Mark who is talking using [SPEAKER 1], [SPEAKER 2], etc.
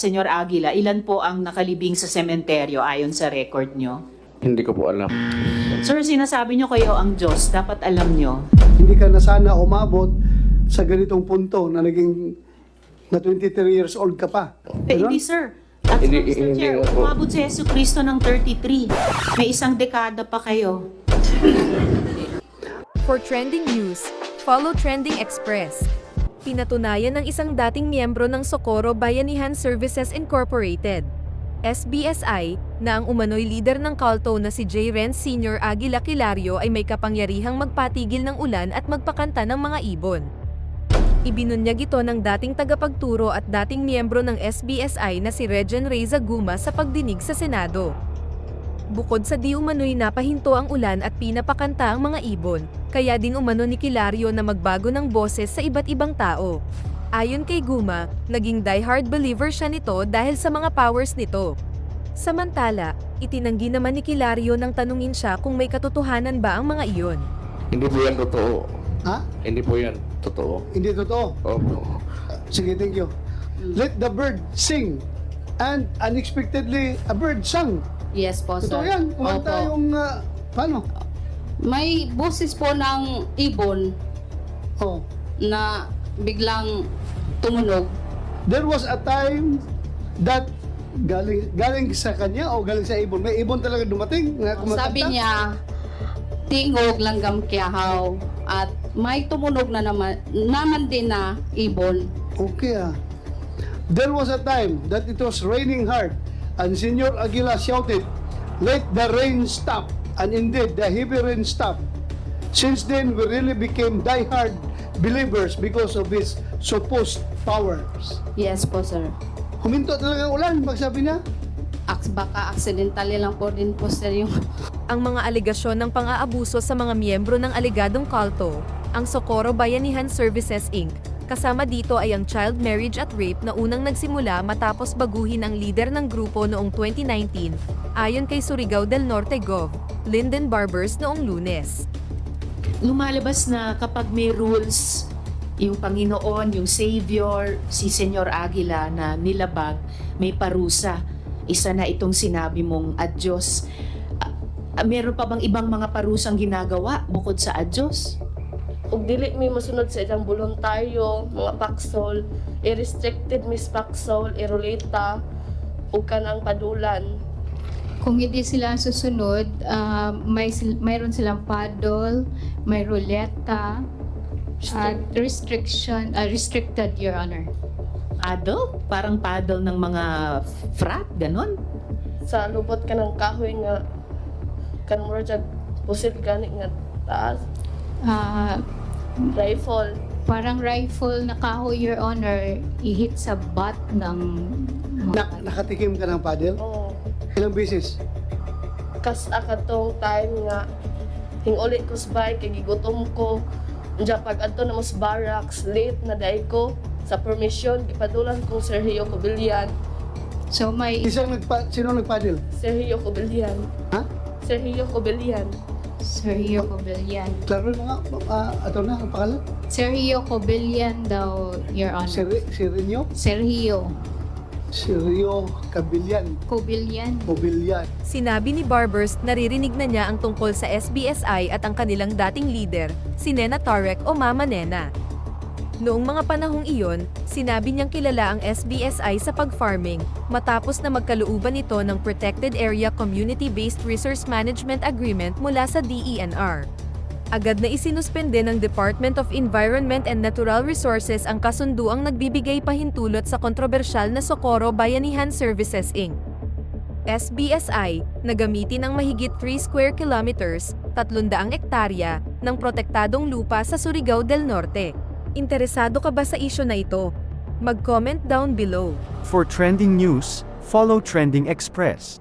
[SPEAKER 1] Senyor Aguila, ilan po ang nakalibing sa sementeryo ayon sa record nyo?
[SPEAKER 2] Hindi ko po alam.
[SPEAKER 1] Sir, sinasabi nyo kayo ang Diyos. Dapat alam nyo.
[SPEAKER 3] Hindi ka na sana umabot sa ganitong punto na naging na 23 years old ka pa.
[SPEAKER 1] Hindi, sir. At
[SPEAKER 2] Hindi-
[SPEAKER 1] Mr.
[SPEAKER 2] hindi
[SPEAKER 1] Chair,
[SPEAKER 2] ako.
[SPEAKER 1] umabot si Yesu Cristo ng 33. May isang dekada pa kayo.
[SPEAKER 4] For trending news, follow Trending Express. Pinatunayan ng isang dating miyembro ng Socorro Bayanihan Services Incorporated, SBSI, na ang umano'y leader ng culto na si J. Renz Sr. Aguila Kilario ay may kapangyarihang magpatigil ng ulan at magpakanta ng mga ibon. Ibinunyag ito ng dating tagapagturo at dating miyembro ng SBSI na si Regen Reza Guma sa pagdinig sa Senado. Bukod sa di umano'y napahinto ang ulan at pinapakanta ang mga ibon, kaya din umano ni Kilario na magbago ng boses sa iba't ibang tao. Ayon kay Guma, naging diehard believer siya nito dahil sa mga powers nito. Samantala, itinanggi naman ni Kilario nang tanungin siya kung may katotohanan ba ang mga iyon.
[SPEAKER 2] Hindi po yan totoo.
[SPEAKER 3] Ha?
[SPEAKER 2] Hindi po yan totoo.
[SPEAKER 3] Hindi totoo.
[SPEAKER 2] Opo.
[SPEAKER 3] Sige, thank you. Let the bird sing. And unexpectedly, a bird sang.
[SPEAKER 5] Yes po, sir.
[SPEAKER 3] Totoo yan. Kumanta
[SPEAKER 5] Opo.
[SPEAKER 3] yung, paano?
[SPEAKER 5] May boses po ng ibon
[SPEAKER 3] Oh.
[SPEAKER 5] na biglang tumunog.
[SPEAKER 3] There was a time that galing sa kanya o galing sa ibon. May ibon talaga dumating na kumakanta.
[SPEAKER 5] Sabi niya, tingog langgam kiyahaw. At may tumunog na naman din na ibon.
[SPEAKER 3] Okay There was a time that it was raining hard and Senor Aguila shouted, "Let the rain stop." And indeed, the heavy rain stopped. Since then, we really became diehard believers because of his supposed powers.
[SPEAKER 5] Yes po, sir.
[SPEAKER 3] Huminto talaga ang ulan, pagsabi niya.
[SPEAKER 5] Baka accidentally lang po din po, sir, yung
[SPEAKER 4] Ang mga alegasyon ng pang-aabuso sa mga miyembro ng aligadong kulto, ang Socorro Bayanihan Services Inc., kasama dito ay ang child marriage at rape na unang nagsimula matapos baguhin ang leader ng grupo noong 2019, ayon kay Surigao del Norte Gov. Lyndon Barbers noong Lunes.
[SPEAKER 1] Lumalabas na kapag may rules, yung Panginoon, yung Savior, si Senyor Aguila na nilabag, may parusa. Isa na itong sinabi mong adyos. Meron pa bang ibang mga parusang ginagawa bukod sa adyos?
[SPEAKER 6] Ug dili mi masunod sa ilang voluntaryo, mga paksol, i-restricted mis paksol, irulita, ug kanang padulan.
[SPEAKER 7] Kung hindi sila susunod, mayroon silang paddle, may ruleta, at restricted, Your Honor.
[SPEAKER 1] Paddle? Parang paddle ng mga frat, ganon?
[SPEAKER 6] Sa lubot ka ng kahoy nga, kanang murag pusit gani nga taas,
[SPEAKER 7] Ah,
[SPEAKER 6] rifle.
[SPEAKER 7] parang rifle na kahoy, Your Honor, i-hit sa butt ng
[SPEAKER 3] Nakatikim ka ng paddle?
[SPEAKER 6] Oo.
[SPEAKER 3] Ilang beses?
[SPEAKER 6] Kas akatong time nga, hinguli ko sa bike, kay gigutom ko. Diya pag adto na mas barracks, late na day ko. Sa permission, gipadulan kong Sergio Cobillan.
[SPEAKER 7] So may
[SPEAKER 3] Sino nagpaddle?
[SPEAKER 6] Sergio Cobillan.
[SPEAKER 3] Ha?
[SPEAKER 6] Sergio Cobillan.
[SPEAKER 7] Sergio Cobillan.
[SPEAKER 3] Klaro mga, ato na, ang pangalan?
[SPEAKER 7] Sergio Cobillan daw, Your Honor.
[SPEAKER 3] Sirinyo? Sergio Cabillan.
[SPEAKER 7] Cobillan.
[SPEAKER 3] Mobilyan.
[SPEAKER 4] Sinabi ni Barbers naririnig na niya ang tungkol sa SBSI at ang kanilang dating leader, si Nena Tarek o Mama Nena. Noong mga panahong iyon, sinabi niyang kilala ang SBSI sa pag-farming, matapos na magkalooban ito ng Protected Area Community-Based Resource Management Agreement mula sa DENR. Agad na isinuspende ng Department of Environment and Natural Resources ang kasunduang nagbibigay pahintulot sa kontrobersyal na Socorro Bayanihan Services Inc. SBSI, na gamitin ang mahigit 3 square kilometers, 300 ektarya, ng protektadong lupa sa Surigao del Norte. Interesado ka ba sa isyu na ito? Mag-comment down below.
[SPEAKER 8] For trending news, follow Trending Express.